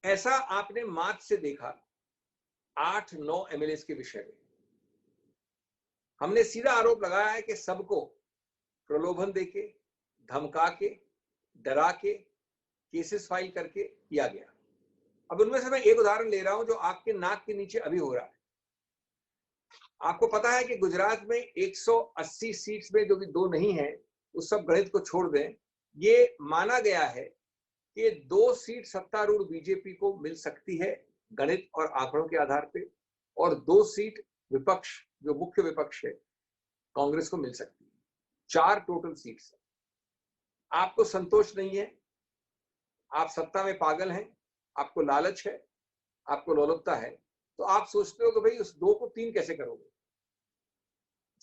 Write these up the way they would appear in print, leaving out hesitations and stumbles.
ऐसा आपने मार्च से देखा 8-9 एमएलए के विषय में। हमने सीधा आरोप लगाया है कि सबको प्रलोभन देके, धमका के, डरा के केसेस फाइल करके किया गया। अब उनमें से मैं एक उदाहरण ले रहा हूं जो आपके नाक के नीचे अभी हो रहा है। आपको पता है कि गुजरात में 180 सीट्स में जो कि 2 नहीं है, उस सब गणित को छोड़ दें, ये माना गया है कि 2 सीट सत्तारूढ़ बीजेपी को मिल सकती है गणित और आंकड़ों के आधार पे, और 2 सीट विपक्ष, जो मुख्य विपक्ष है, कांग्रेस को मिल सकती है। 4 टोटल सीट्स। आपको संतोष नहीं है, आप सत्ता में पागल हैं, आपको लालच है, आपको लोलुपता है, तो आप सोचते हो कि भाई उस 2 को 3 कैसे करोगे।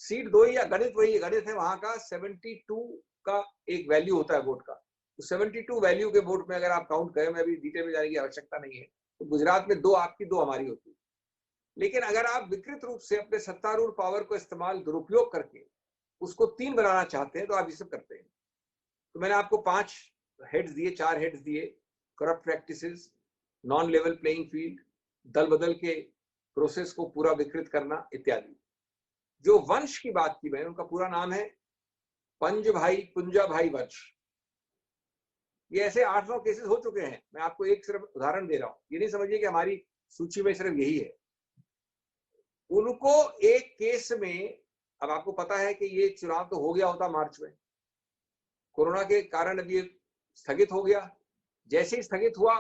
सीट 2 ही या गणित वही है, गणित है वहां का 72 का एक वैल्यू होता है वोट का। तो 72 वैल्यू के वोट में अगर आप काउंट करें, मैं अभी डिटेल में जाने की आवश्यकता नहीं है, तो गुजरात में 2 आपकी 2 हमारी होती है। लेकिन अगर आप विकृत रूप से अपने सत्तारूढ़ पावर को इस्तेमाल, दुरुपयोग करके उसको 3 बनाना चाहते हैं, तो आप ये सब करते हैं। तो मैंने आपको 5 हेड्स दिए, 4 हेड्स दिए, corrupt practices, non level playing field, दल बदल के प्रोसेस को पूरा विकृत करना इत्यादि। जो वंश की बात की मैंने, उनका पूरा नाम है पुंजा भाई वंश। ये ऐसे 8-9 केसेस हो चुके हैं। मैं आपको एक सिर्फ उदाहरण दे रहा हूं, ये नहीं समझिए कि हमारी सूची में सिर्फ यही है। उनको एक केस में, अब आपको पता है कि ये चुनाव तो हो गया होता मार्च में, कोरोना के कारण अब ये स्थगित हो गया। जैसे ही स्थगित हुआ,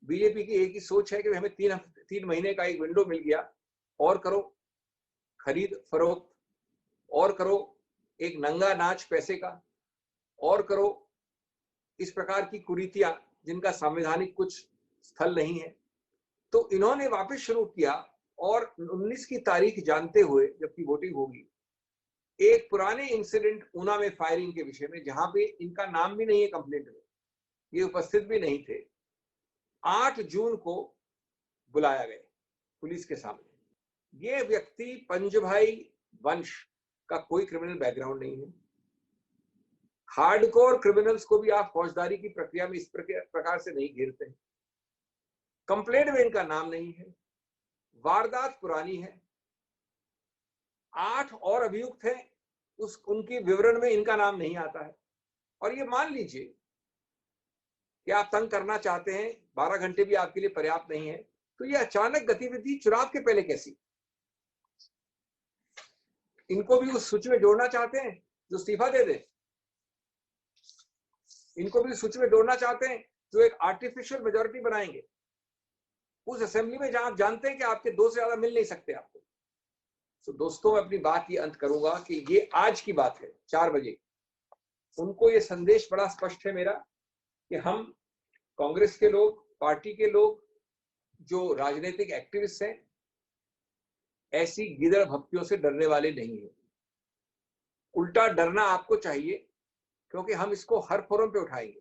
बीजेपी की एक ही सोच है कि हमें 3 महीने का एक विंडो मिल गया, और करो खरीद फरोख्त, और करो एक नंगा नाच पैसे का, और करो इस प्रकार की कुरीतियां जिनका संवैधानिक कुछ स्थल नहीं है। तो इन्होंने वापस शुरू किया, और 19 की तारीख जानते हुए जबकि वोटिंग होगी, एक पुराने इंसिडेंट ऊना में फायरिंग के विषय में, जहां पे इनका नाम भी नहीं है कंप्लेंट में, ये उपस्थित भी नहीं थे, 8 जून को बुलाया गया पुलिस के सामने। ये व्यक्ति पंजभाई वंश का कोई क्रिमिनल बैकग्राउंड नहीं है। हार्डकोर क्रिमिनल्स को भी आप फौजदारी की प्रक्रिया में इस प्रकार से नहीं घेरते हैं। कंप्लेंट में इनका नाम नहीं है, वारदात पुरानी है, 8 और अभियुक्त हैं, उनके विवरण में इनका नाम नहीं आता है। और ये मान लीजिए कि आप तंग करना चाहते हैं, 12 घंटे भी आपके लिए पर्याप्त नहीं है, तो ये अचानक गतिविधि चुनाव के पहले कैसी? इनको भी उस सूची में जोड़ना चाहते हैं जो इस्तीफा दे दे? इनको भी सूची में जोड़ना चाहते हैं जो एक आर्टिफिशियल मेजोरिटी बनाएंगे उस असेंबली में, जहां आप जानते हैं कि आपके 2 से ज्यादा मिल नहीं सकते आपको। तो दोस्तों, मैं अपनी बात की अंत करूंगा कि ये आज की बात है 4 बजे। उनको ये संदेश बड़ा स्पष्ट है मेरा कि हम कांग्रेस के लोग, पार्टी के लोग, जो राजनीतिक एक्टिविस्ट हैं, ऐसी गिदड़ भक्तियों से डरने वाले नहीं हैं। उल्टा डरना आपको चाहिए, क्योंकि हम इसको हर फोरम पे उठाएंगे।